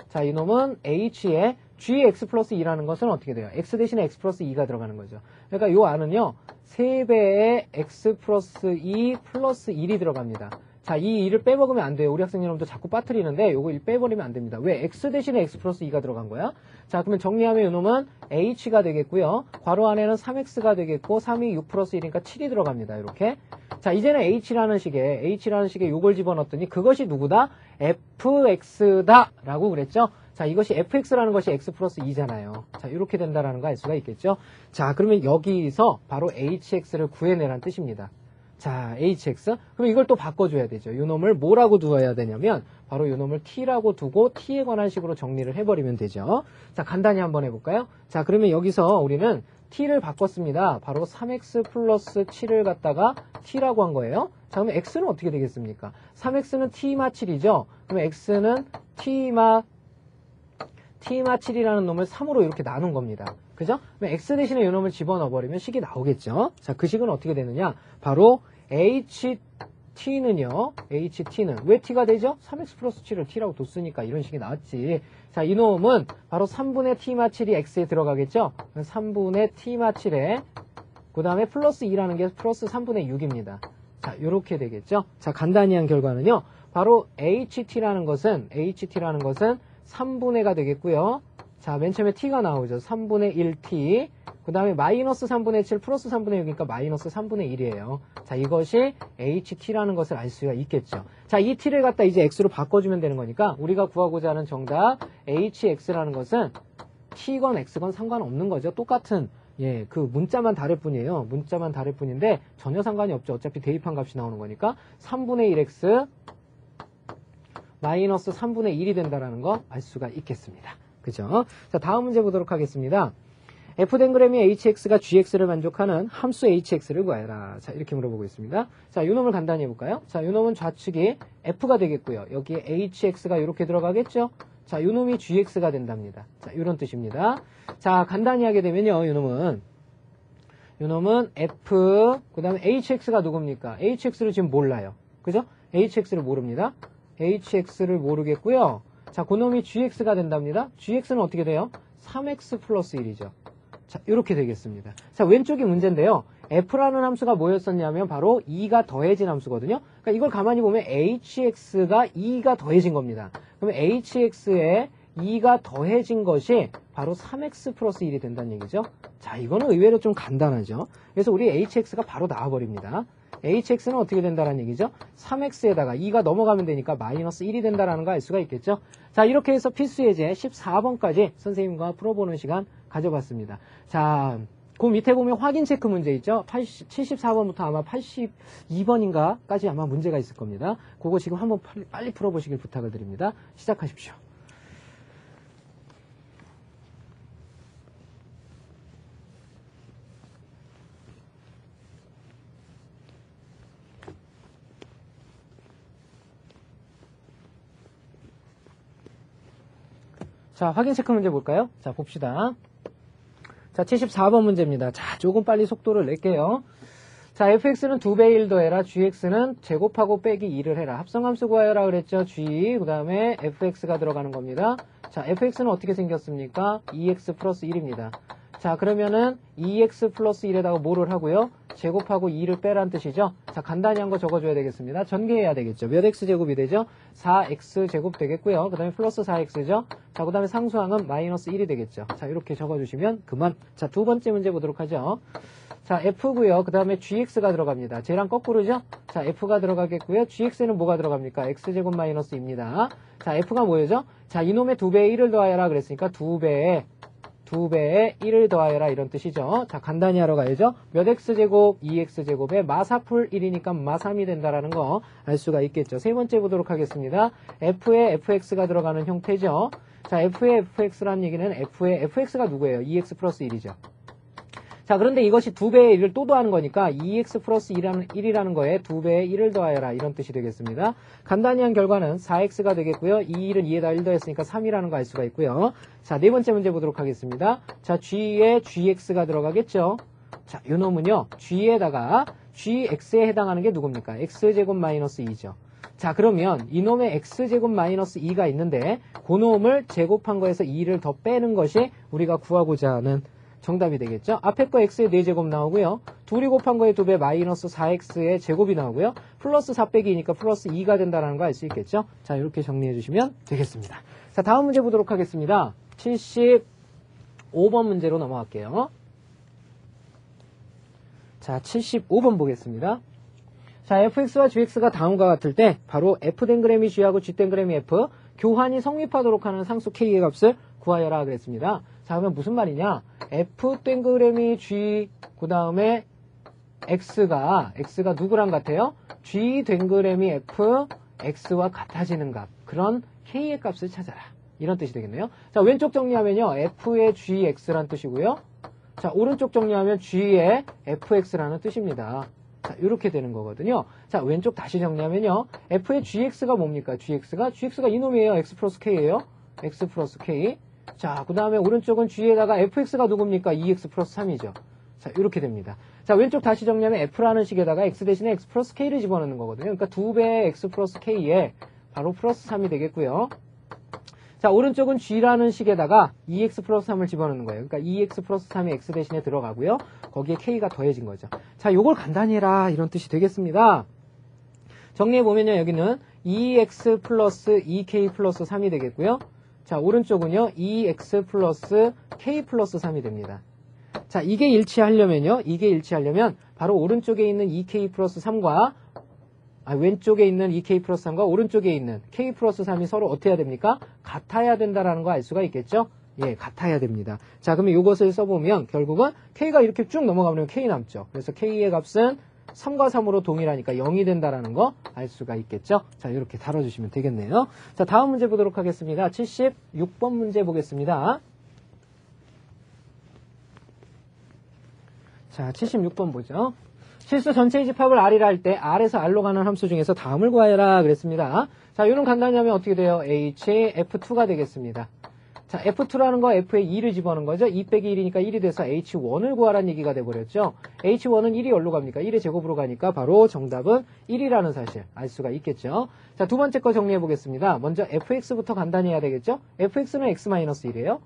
자, 이 놈은 h에 gx 플러스 2라는 것은 어떻게 돼요? x 대신에 x 플러스 2가 들어가는 거죠. 그러니까 요 안은요. 3배의 x 플러스 2 플러스 1이 들어갑니다. 자, 이 2를 빼먹으면 안 돼요. 우리 학생 여러분도 자꾸 빠뜨리는데 요거 1 빼버리면 안 됩니다. 왜? x 대신에 x 플러스 2가 들어간 거야? 자, 그러면 정리하면 요 놈은 h가 되겠고요. 괄호 안에는 3x가 되겠고 3이 6 플러스 1이니까 7이 들어갑니다. 이렇게. 자, 이제는 h라는 식에 요걸 집어넣었더니 그것이 누구다? fx다 라고 그랬죠? 자, 이것이 fx라는 것이 x 플러스 2잖아요. 자, 이렇게 된다라는 거 알 수가 있겠죠? 자, 그러면 여기서 바로 hx를 구해내란 뜻입니다. 자, hx. 그럼 이걸 또 바꿔줘야 되죠. 요 놈을 뭐라고 두어야 되냐면 바로 요 놈을 t라고 두고 t에 관한 식으로 정리를 해버리면 되죠. 자, 간단히 한번 해볼까요? 자, 그러면 여기서 우리는 t를 바꿨습니다. 바로 3x 플러스 7을 갖다가 t라고 한 거예요. 자, 그러면 x는 어떻게 되겠습니까? 3x는 t마 7이죠. 그러면 x는 t마 7이라는 놈을 3으로 이렇게 나눈 겁니다. 그죠? 그럼 x 대신에 이 놈을 집어넣어버리면 식이 나오겠죠? 자, 그 식은 어떻게 되느냐? 바로 ht는요, ht는 왜 t가 되죠? 3x 플러스 7을 t라고 뒀으니까 이런 식이 나왔지. 자, 이 놈은 바로 3분의 t마 7이 x에 들어가겠죠? 3분의 t마 7에 그 다음에 플러스 2라는 게 플러스 3분의 6입니다. 자, 요렇게 되겠죠? 자, 간단히 한 결과는요, 바로 ht라는 것은 3분의가 되겠고요. 자, 맨 처음에 t가 나오죠. 3분의 1t. 그 다음에 마이너스 3분의 7 플러스 3분의 6이니까 마이너스 3분의 1이에요. 자, 이것이 ht라는 것을 알 수가 있겠죠. 자, 이 t를 갖다 이제 x로 바꿔주면 되는 거니까 우리가 구하고자 하는 정답 hx라는 것은 t건 x건 상관없는 거죠. 똑같은 그 문자만 다를 뿐이에요. 문자만 다를 뿐인데 전혀 상관이 없죠. 어차피 대입한 값이 나오는 거니까 3분의 1x 마이너스 3분의 1이 된다라는 거 알 수가 있겠습니다. 그죠? 자, 다음 문제 보도록 하겠습니다. f댕그램이 hx가 gx를 만족하는 함수 hx를 구하여라. 자, 이렇게 물어보고 있습니다. 자, 요 놈을 간단히 해볼까요? 자, 요 놈은 좌측이 f가 되겠고요. 여기에 hx가 이렇게 들어가겠죠? 자, 요 놈이 gx가 된답니다. 자, 이런 뜻입니다. 자, 간단히 하게 되면요, 요 놈은 f, 그 다음에 hx가 누굽니까? hx를 지금 몰라요. 그죠? hx를 모릅니다. hx를 모르겠고요. 자, 그놈이 gx가 된답니다. gx는 어떻게 돼요? 3x 플러스 1이죠. 자, 이렇게 되겠습니다. 자, 왼쪽이 문제인데요. f라는 함수가 뭐였었냐면 바로 2가 더해진 함수거든요. 그러니까 이걸 가만히 보면 hx가 2가 더해진 겁니다. 그러면 hx에 2가 더해진 것이 바로 3x 플러스 1이 된다는 얘기죠. 자, 이거는 의외로 좀 간단하죠. 그래서 우리 hx가 바로 나와버립니다. hx는 어떻게 된다는 얘기죠? 3x에다가 2가 넘어가면 되니까 마이너스 1이 된다는 거 알 수가 있겠죠? 자, 이렇게 해서 필수예제 14번까지 선생님과 풀어보는 시간 가져봤습니다. 자, 그 밑에 보면 확인 체크 문제 있죠? 74번부터 아마 82번인가까지 아마 문제가 있을 겁니다. 그거 지금 한번 빨리 풀어보시길 부탁을 드립니다. 시작하십시오. 자, 확인 체크 문제 볼까요? 자, 봅시다. 자, 74번 문제입니다. 자, 조금 빨리 속도를 낼게요. 자, fx는 2배 1 더해라. gx는 제곱하고 빼기 2를 해라. 합성함수 구하여라 그랬죠. g, 그 다음에 fx가 들어가는 겁니다. 자, fx는 어떻게 생겼습니까? 2x 플러스 1입니다. 자, 그러면은 2x 플러스 1에다가 뭐를 하고요? 제곱하고 2를 빼란 뜻이죠. 자, 간단히 한 거 적어줘야 되겠습니다. 전개해야 되겠죠. 몇 x제곱이 되죠? 4x제곱 되겠고요. 그 다음에 플러스 4x죠. 자, 그 다음에 상수항은 마이너스 1이 되겠죠. 자, 이렇게 적어주시면 그만. 자, 두 번째 문제 보도록 하죠. 자, f고요. 그 다음에 gx가 들어갑니다. 쟤랑 거꾸로죠? 자, f가 들어가겠고요. gx는 뭐가 들어갑니까? x제곱 마이너스 2입니다. 자, f가 뭐예요? 자, 이놈의 2배에 1을 더하여라 그랬으니까 2배에 1을 더하여라 이런 뜻이죠. 자, 간단히 하러 가야죠. 몇 x제곱, 2x제곱에 마사풀 1이니까 마3이 된다라는 거 알 수가 있겠죠. 세 번째 보도록 하겠습니다. f에 fx가 들어가는 형태죠. 자, f에 fx라는 얘기는 f에 fx가 누구예요? 2x 플러스 1이죠. 자, 그런데 이것이 2배의 1을 또 더하는 거니까 2x 플러스 1이라는 거에 2배의 1을 더하여라. 이런 뜻이 되겠습니다. 간단히 한 결과는 4x가 되겠고요. 이 1은 2에다 1 더했으니까 3이라는 거 알 수가 있고요. 자, 네 번째 문제 보도록 하겠습니다. 자, g에 gx가 들어가겠죠. 자, 요 놈은요. g에다가 gx에 해당하는 게 누굽니까? x제곱 마이너스 2죠. 자, 그러면 이놈의 x제곱 마이너스 2가 있는데 그 놈을 제곱한 거에서 2를 더 빼는 것이 우리가 구하고자 하는 정답이 되겠죠. 앞에 거 x의 4제곱 나오고요. 둘이 곱한 거에 2배 마이너스 4x의 제곱이 나오고요. 플러스 4 빼기 2니까 플러스 2가 된다는 거 알 수 있겠죠. 자, 이렇게 정리해 주시면 되겠습니다. 자, 다음 문제 보도록 하겠습니다. 75번 문제로 넘어갈게요. 자, 75번 보겠습니다. 자, fx와 gx가 다음과 같을 때 바로 f댕그램이 g하고 g댕그램이 f 교환이 성립하도록 하는 상수 k의 값을 구하여라 그랬습니다. 자, 그러면 무슨 말이냐? f댕그램이 g 그 다음에 x가 누구랑 같아요? g댕그램이 f x와 같아지는 값, 그런 k의 값을 찾아라, 이런 뜻이 되겠네요. 자, 왼쪽 정리하면요 f의 gx란 뜻이고요. 자, 오른쪽 정리하면 g의 fx라는 뜻입니다. 자, 이렇게 되는 거거든요. 자, 왼쪽 다시 정리하면요. f의 gx가 뭡니까? gx가 이놈이에요. x 플러스 k예요. x 플러스 k. 자, 그 다음에 오른쪽은 g에다가 fx가 누굽니까? 2x 플러스 3이죠. 자, 이렇게 됩니다. 자, 왼쪽 다시 정리하면 f라는 식에다가 x 대신에 x 플러스 k를 집어넣는 거거든요. 그러니까 2배의 x 플러스 k에 바로 플러스 3이 되겠고요. 자, 오른쪽은 g라는 식에다가 2x 플러스 3을 집어넣는 거예요. 그러니까 2x 플러스 3이 x 대신에 들어가고요. 거기에 k가 더해진 거죠. 자, 요걸 간단히 해라, 이런 뜻이 되겠습니다. 정리해보면요, 여기는 2x 플러스 2k 플러스 3이 되겠고요. 자, 오른쪽은요 2x 플러스 k 플러스 3이 됩니다. 자, 이게 일치하려면 바로 오른쪽에 있는 2k 플러스 3과 왼쪽에 있는 2k 플러스 3과 오른쪽에 있는 k 플러스 3이 서로 어떻게 해야 됩니까? 같아야 된다라는 거 알 수가 있겠죠? 예, 같아야 됩니다. 자, 그러면 이것을 써보면 결국은 k가 이렇게 쭉 넘어가면 k 남죠. 그래서 k의 값은 3과 3으로 동일하니까 0이 된다라는 거 알 수가 있겠죠? 자, 이렇게 다뤄주시면 되겠네요. 자, 다음 문제 보도록 하겠습니다. 76번 문제 보겠습니다. 자, 76번 보죠. 실수 전체의 집합을 R이라 할 때 R에서 R로 가는 함수 중에서 다음을 구하여라 그랬습니다. 자, 이런 간단히 하면 어떻게 돼요? H, F2가 되겠습니다. 자, F2라는 거 F에 2를 집어넣은 거죠. 2 빼기 1이니까 1이 돼서 H1을 구하라는 얘기가 돼버렸죠. H1은 1이 어디로 갑니까? 1의 제곱으로 가니까 바로 정답은 1이라는 사실 알 수가 있겠죠. 자, 두 번째 거 정리해 보겠습니다. 먼저 Fx부터 간단히 해야 되겠죠. Fx는 X-1이에요.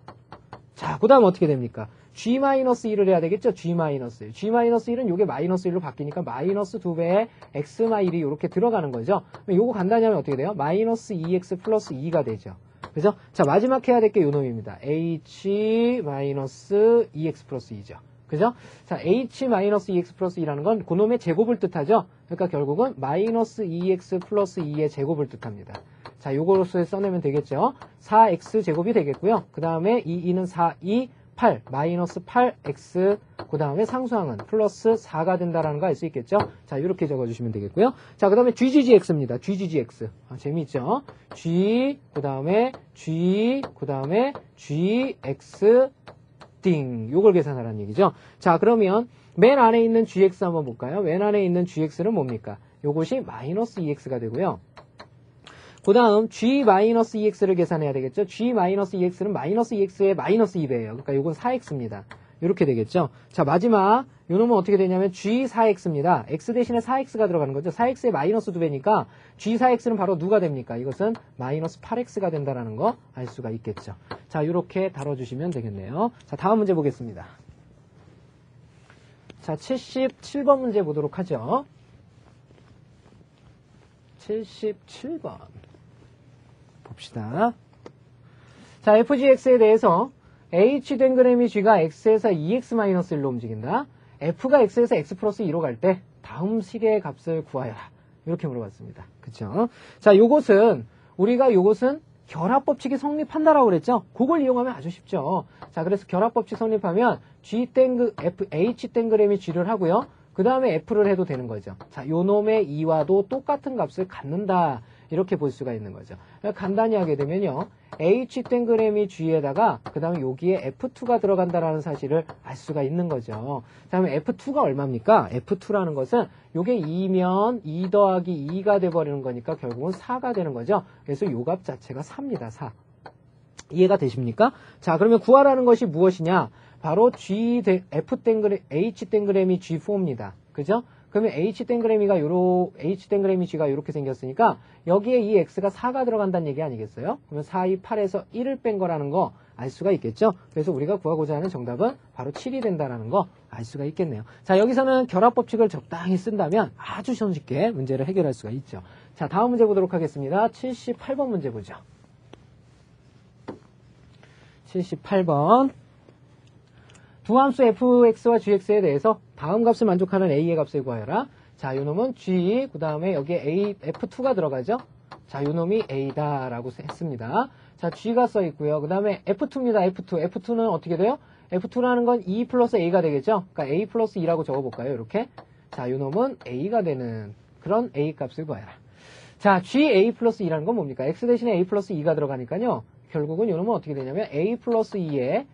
자, 그 다음 어떻게 됩니까? G-1을 해야 되겠죠? G-1. G-1은 요게 마이너스 1로 바뀌니까 마이너스 2배의 X-1이 이렇게 들어가는 거죠. 요거 간단히 하면 어떻게 돼요? 마이너스 2X 플러스 2가 되죠. 그죠? 자, 마지막 해야 될 게 요 놈입니다. H-2X 플러스 2죠. 그죠? 자, H-2X 플러스 2라는 건 그놈의 제곱을 뜻하죠? 그러니까 결국은 마이너스 2X 플러스 2의 제곱을 뜻합니다. 자, 요거로서 써내면 되겠죠? 4X 제곱이 되겠고요. 그 다음에 2는 4, 2, 8, 마이너스 8X, 그 다음에 상수항은 플러스 4가 된다라는 거 알 수 있겠죠? 자, 이렇게 적어주시면 되겠고요. 자, 그 다음에 GGGX입니다. GGGX. 재미있죠? G, 그 다음에 G, 그 다음에 GX, 띵. 요걸 계산하라는 얘기죠. 자, 그러면 맨 안에 있는 GX 한번 볼까요? 맨 안에 있는 GX는 뭡니까? 요것이 마이너스 2X가 되고요. 그 다음 G-2X를 계산해야 되겠죠. G-2X는 마이너스 2X의 마이너스 2배예요. 그러니까 요건 4X입니다. 이렇게 되겠죠. 자, 마지막 요 놈은 어떻게 되냐면 G4X입니다. X 대신에 4X가 들어가는 거죠. 4X의 마이너스 2배니까 G4X는 바로 누가 됩니까? 이것은 마이너스 8X가 된다라는 거 알 수가 있겠죠. 자, 이렇게 다뤄주시면 되겠네요. 자, 다음 문제 보겠습니다. 자, 77번 문제 보도록 하죠. 77번 봅시다. 자, FGX에 대해서 H댕그램이 G가 X에서 2X-1로 움직인다. F가 X에서 X 플러스 2로 갈 때 다음 식의 값을 구하여라. 이렇게 물어봤습니다. 그쵸? 자, 요것은 결합법칙이 성립한다라고 그랬죠? 그걸 이용하면 아주 쉽죠. 자, 그래서 결합법칙 성립하면 H댕그램이 G를 하고요. 그 다음에 F를 해도 되는 거죠. 자, 요 놈의 2와도 똑같은 값을 갖는다. 이렇게 볼 수가 있는 거죠. 간단히 하게 되면요. H 땡그램이 G에다가 그 다음에 여기에 F2가 들어간다라는 사실을 알 수가 있는 거죠. 자, 그러면 F2가 얼마입니까? F2라는 것은 요게 2면 2 더하기 2가 돼버리는 거니까 결국은 4가 되는 거죠. 그래서 요 값 자체가 4입니다. 4. 이해가 되십니까? 자, 그러면 구하라는 것이 무엇이냐? 바로 F 땡그램, H 땡그램이 G4입니다. 그죠? 그러면 H 땡그램이 G가 이렇게 생겼으니까 여기에 이 X가 4가 들어간다는 얘기 아니겠어요? 그러면 4, 2, 8에서 1을 뺀 거라는 거 알 수가 있겠죠? 그래서 우리가 구하고자 하는 정답은 바로 7이 된다는 거 알 수가 있겠네요. 자, 여기서는 결합법칙을 적당히 쓴다면 아주 손쉽게 문제를 해결할 수가 있죠. 자, 다음 문제 보도록 하겠습니다. 78번 문제 보죠. 78번. 두 함수 fx와 gx에 대해서 다음 값을 만족하는 a의 값을 구하여라. 자, 요 놈은 g, 그 다음에 여기에 f2가 들어가죠. 자, 요 놈이 a다라고 했습니다. 자, g가 써 있고요. 그 다음에 f2입니다. f2는 어떻게 돼요? f2라는 건 2 플러스 a가 되겠죠. 그러니까 a 플러스 2라고 적어볼까요? 이렇게. 자, 요 놈은 a가 되는 그런 a 값을 구하여라. 자, ga 플러스 2라는 건 뭡니까? x 대신에 a 플러스 2가 들어가니까요. 결국은 요 놈은 어떻게 되냐면 a 플러스 2에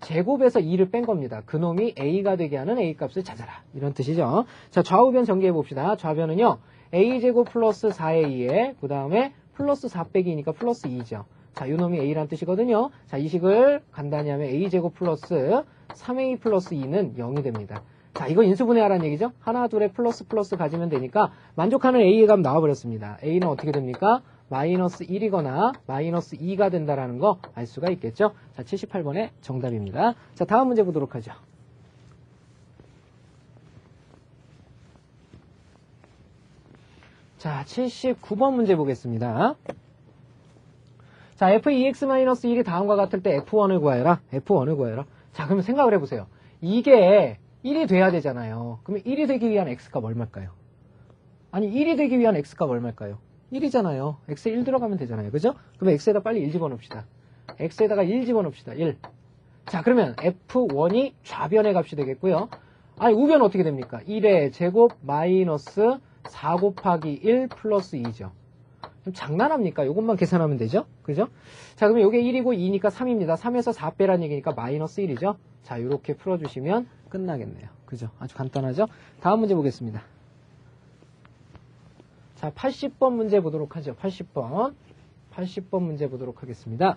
제곱에서 2를 뺀 겁니다. 그놈이 a가 되게 하는 a 값을 찾아라. 이런 뜻이죠. 자, 좌우변 전개해 봅시다. 좌변은요. a제곱 플러스 4a에 그 다음에 플러스 4 빼기 2니까 플러스 2죠. 자, 요놈이 a란 뜻이거든요. 자, 이 식을 간단히 하면 a제곱 플러스 3a 플러스 2는 0이 됩니다. 자, 이거 인수분해하라는 얘기죠. 하나, 둘에 플러스 가지면 되니까 만족하는 a의 값 나와버렸습니다. a는 어떻게 됩니까? 마이너스 1이거나 마이너스 2가 된다라는 거 알 수가 있겠죠. 자, 78번의 정답입니다. 자, 다음 문제 보도록 하죠. 자, 79번 문제 보겠습니다. 자, f2x-1이 다음과 같을 때 f1을 구하여라. f1을 구하여라. 자, 그러면 생각을 해보세요. 이게 1이 돼야 되잖아요. 그러면 1이 되기 위한 x값 얼마일까요? 아니, 1이 되기 위한 x값 얼마일까요? 1이잖아요. x에 1 들어가면 되잖아요. 그죠? 그러면 x에다 빨리 1 집어넣읍시다. x에다가 1 집어넣읍시다. 1. 자, 그러면 f1이 좌변의 값이 되겠고요. 아니, 우변은 어떻게 됩니까? 1의 제곱 마이너스 4 곱하기 1 플러스 2죠. 좀 장난합니까? 이것만 계산하면 되죠? 그죠? 자, 그러면 이게 1이고 2니까 3입니다. 3에서 4 빼라는 얘기니까 마이너스 1이죠? 자, 이렇게 풀어주시면 끝나겠네요. 그죠? 아주 간단하죠? 다음 문제 보겠습니다. 자, 80번 문제 보도록 하죠. 80번 문제 보도록 하겠습니다.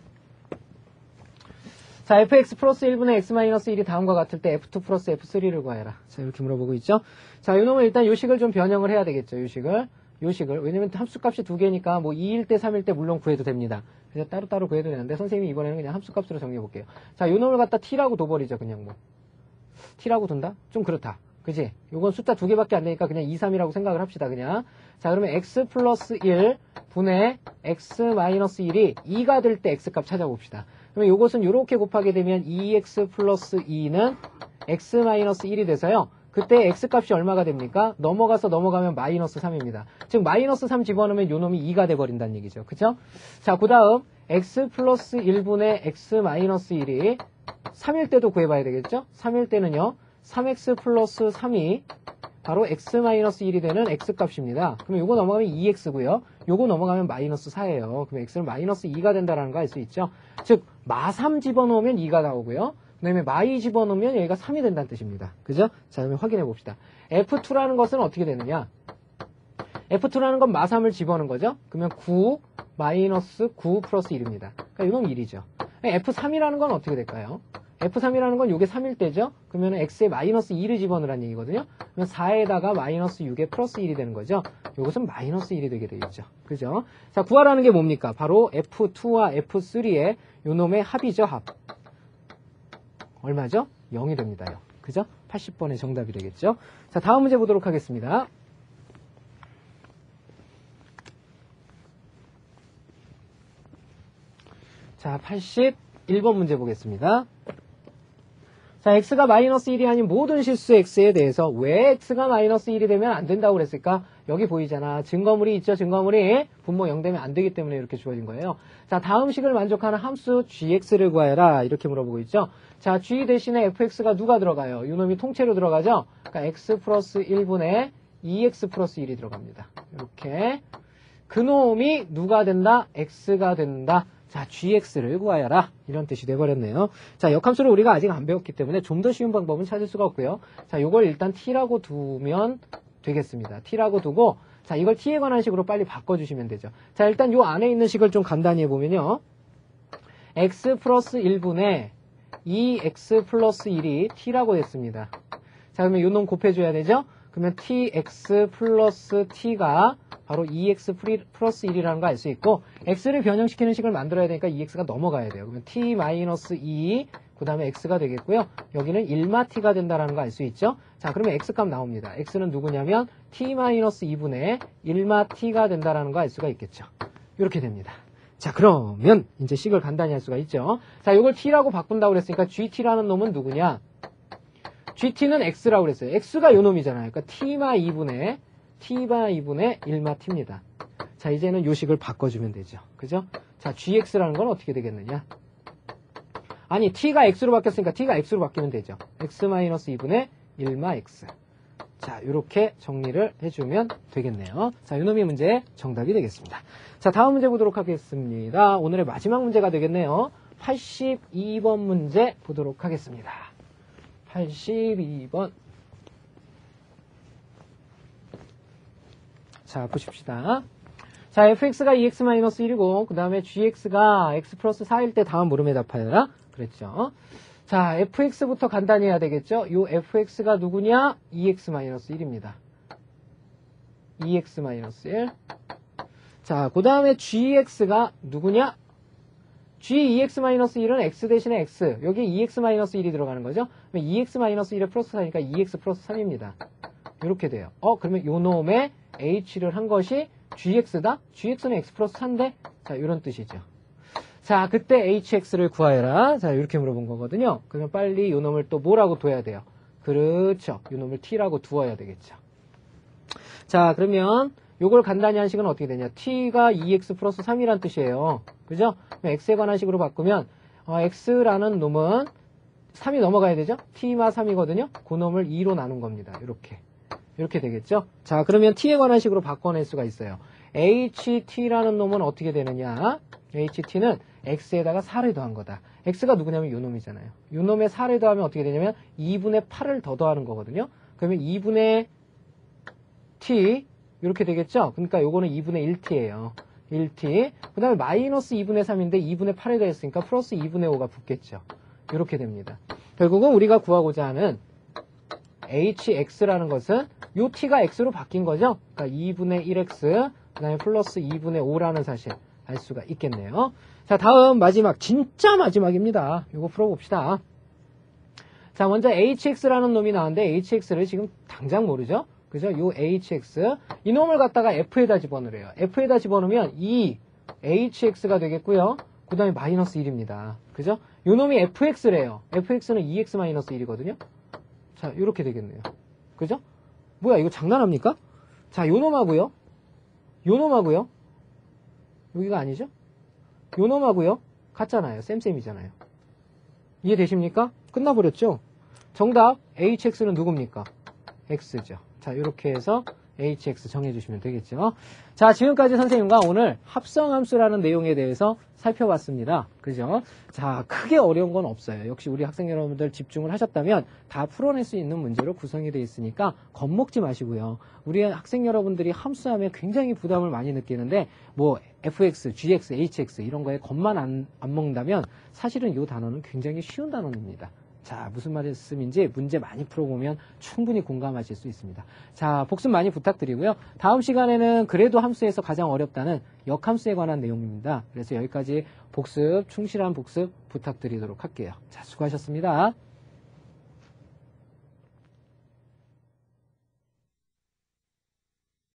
자, fx 플러스 1분의 x 마이너스 1이 다음과 같을 때 f2 플러스 f3를 구하여라. 자, 이렇게 물어보고 있죠. 자, 요놈은 일단 요식을 좀 변형을 해야 되겠죠. 요식을. 왜냐면 함수값이 두 개니까 뭐 2일 때 3일 때 물론 구해도 됩니다. 그래서 따로따로 구해도 되는데 선생님이 이번에는 그냥 함수값으로 정리해 볼게요. 자, 요놈을 갖다 t라고 둬버리죠. 그냥 뭐. t라고 둔다? 좀 그렇다. 그지? 요건 숫자 두 개밖에 안 되니까 그냥 2, 3이라고 생각을 합시다. 그냥. 자, 그러면 x 플러스 1 분의 x 마이너스 1이 2가 될 때 x값 찾아봅시다. 그러면 요것은 요렇게 곱하게 되면 2x 플러스 2는 x 마이너스 1이 돼서요. 그때 x값이 얼마가 됩니까? 넘어가면 마이너스 3입니다. 즉 마이너스 3 집어넣으면 요놈이 2가 돼버린다는 얘기죠. 그쵸? 자, 그 다음 x 플러스 1분의 x 마이너스 1이 3일 때도 구해봐야 되겠죠? 3일 때는요. 3x 플러스 3이 바로 x 마이너스 1이 되는 x값입니다. 그럼 요거 넘어가면 2x고요. 요거 넘어가면 마이너스 4예요. 그럼 x는 마이너스 2가 된다는 거 알 수 있죠? 즉 마3 집어넣으면 2가 나오고요. 그 다음에 마2 집어넣으면 여기가 3이 된다는 뜻입니다. 그죠? 자, 그러면 확인해 봅시다. f2라는 것은 어떻게 되느냐? f2라는 건 마3을 집어넣은 거죠? 그러면 9 마이너스 9 플러스 1입니다. 그러니까 이건 1이죠. f3이라는 건 어떻게 될까요? f3이라는 건 요게 3일 때죠? 그러면 x에 마이너스 2를 집어넣으라는 얘기거든요? 그러면 4에다가 마이너스 6에 플러스 1이 되는 거죠? 요것은 마이너스 1이 되게 되겠죠. 그죠? 자, 구하라는 게 뭡니까? 바로 f2와 f3의 요놈의 합이죠, 합. 얼마죠? 0이 됩니다. 0. 그죠? 80번의 정답이 되겠죠? 자, 다음 문제 보도록 하겠습니다. 자, 81번 문제 보겠습니다. 자, x가 마이너스 1이 아닌 모든 실수 x에 대해서 왜 x가 마이너스 1이 되면 안 된다고 그랬을까? 여기 보이잖아. 증거물이 있죠, 증거물이. 분모 0 되면 안 되기 때문에 이렇게 주어진 거예요. 자, 다음 식을 만족하는 함수 gx를 구하여라. 이렇게 물어보고 있죠. 자, g 대신에 fx가 누가 들어가요? 이놈이 통째로 들어가죠? 그러니까 x 플러스 1분의 2x 플러스 1이 들어갑니다. 이렇게. 그놈이 누가 된다? x가 된다. 자, gx를 구하여라. 이런 뜻이 돼버렸네요. 자, 역함수를 우리가 아직 안 배웠기 때문에 좀 더 쉬운 방법은 찾을 수가 없고요. 자, 요걸 일단 t라고 두면 되겠습니다. t라고 두고, 자, 이걸 t에 관한 식으로 빨리 바꿔주시면 되죠. 자, 일단 요 안에 있는 식을 좀 간단히 해보면요. x 플러스 1분의 2x 플러스 1이 t라고 했습니다. 자, 그러면 요 놈 곱해줘야 되죠? 그러면 tx 플러스 t가 바로 2x 플러스 1이라는 거 알 수 있고, x를 변형시키는 식을 만들어야 되니까 2x가 넘어가야 돼요. 그러면 t 마이너스 2, 그 다음에 x가 되겠고요. 여기는 1마 t가 된다는 거 알 수 있죠? 자, 그러면 x값 나옵니다. x는 누구냐면 t 마이너스 2분의 1마 t가 된다는 거 알 수가 있겠죠. 이렇게 됩니다. 자, 그러면 이제 식을 간단히 할 수가 있죠. 자, 이걸 t라고 바꾼다고 그랬으니까 gt라는 놈은 누구냐? gt는 x라고 그랬어요. x가 요 놈이잖아요. 그러니까 t마 2분의 1마 t입니다. 자, 이제는 요 식을 바꿔주면 되죠. 그죠? 자, gx라는 건 어떻게 되겠느냐? 아니, t가 x로 바뀌었으니까 t가 x로 바뀌면 되죠. x-2분의 1마 x. 자, 이렇게 정리를 해주면 되겠네요. 자, 요 놈이 문제 정답이 되겠습니다. 자, 다음 문제 보도록 하겠습니다. 오늘의 마지막 문제가 되겠네요. 82번 문제 보도록 하겠습니다. 82번. 자, 보십시다. 자, fx가 2x-1이고, 그 다음에 gx가 x 플러스 4일 때 다음 물음에 답하여라. 그랬죠. 자, fx부터 간단히 해야 되겠죠. 요 fx가 누구냐? 2x-1입니다. 2x-1. 자, 그 다음에 gx가 누구냐? g2x-1은 x 대신에 x. 여기 2x-1이 들어가는 거죠. 그러면 2x-1에 플러스 4니까 2x 플러스 3입니다. 이렇게 돼요. 그러면 요 놈의 h를 한 것이 gx다? gx는 x 플러스 4인데? 자, 이런 뜻이죠. 자, 그때 hx를 구하여라. 자, 이렇게 물어본 거거든요. 그러면 빨리 요 놈을 또 뭐라고 둬야 돼요? 그렇죠. 요 놈을 t라고 두어야 되겠죠. 자, 그러면 요걸 간단히 한 식은 어떻게 되냐? t가 2x 플러스 3이란 뜻이에요. 그죠? x에 관한 식으로 바꾸면 x라는 놈은 3이 넘어가야 되죠? t마 3이거든요. 그 놈을 2로 나눈 겁니다. 이렇게 되겠죠? 자, 그러면 t에 관한 식으로 바꿔낼 수가 있어요. ht라는 놈은 어떻게 되느냐? ht는 x에다가 4를 더한 거다. x가 누구냐면 요 놈이잖아요. 요 놈에 4를 더하면 어떻게 되냐면 2분의 8을 더 더하는 거거든요. 그러면 2분의 t 이렇게 되겠죠? 그러니까 요거는 2분의 1t예요. 1t. 그 다음에 마이너스 2분의 3인데 2분의 8을 더했으니까 플러스 2분의 5가 붙겠죠. 이렇게 됩니다. 결국은 우리가 구하고자 하는 hx라는 것은 요 t가 x로 바뀐 거죠. 그러니까 2분의 1x 그 다음에 플러스 2분의 5라는 사실 알 수가 있겠네요. 자, 다음 마지막, 진짜 마지막입니다. 요거 풀어봅시다. 자, 먼저 hx라는 놈이 나왔는데 hx를 지금 당장 모르죠? 그죠? 요 hx 이 놈을 갖다가 f에다 집어넣으래요. f에다 집어넣으면 이 hx가 되겠고요. 그 다음에 마이너스 1입니다. 그죠? 요 놈이 fx래요. fx는 2x-1이거든요. 자, 이렇게 되겠네요. 그죠? 뭐야, 이거 장난합니까? 자, 요 놈하고요. 요 놈하고요. 여기가 아니죠? 요 놈하고요. 같잖아요. 쌤쌤이잖아요. 이해되십니까? 끝나버렸죠? 정답, hx는 누굽니까? x죠. 자, 이렇게 해서 hx 정해주시면 되겠죠. 자, 지금까지 선생님과 오늘 합성함수라는 내용에 대해서 살펴봤습니다. 그죠? 자, 크게 어려운 건 없어요. 역시 우리 학생 여러분들 집중을 하셨다면 다 풀어낼 수 있는 문제로 구성이 되어 있으니까 겁먹지 마시고요. 우리 학생 여러분들이 함수하면 굉장히 부담을 많이 느끼는데 뭐 fx, gx, hx 이런 거에 겁만 안 먹는다면 사실은 이 단어는 굉장히 쉬운 단어입니다. 자, 무슨 말씀인지 문제 많이 풀어보면 충분히 공감하실 수 있습니다. 자, 복습 많이 부탁드리고요. 다음 시간에는 그래도 함수에서 가장 어렵다는 역함수에 관한 내용입니다. 그래서 여기까지 복습, 충실한 복습 부탁드리도록 할게요. 자, 수고하셨습니다.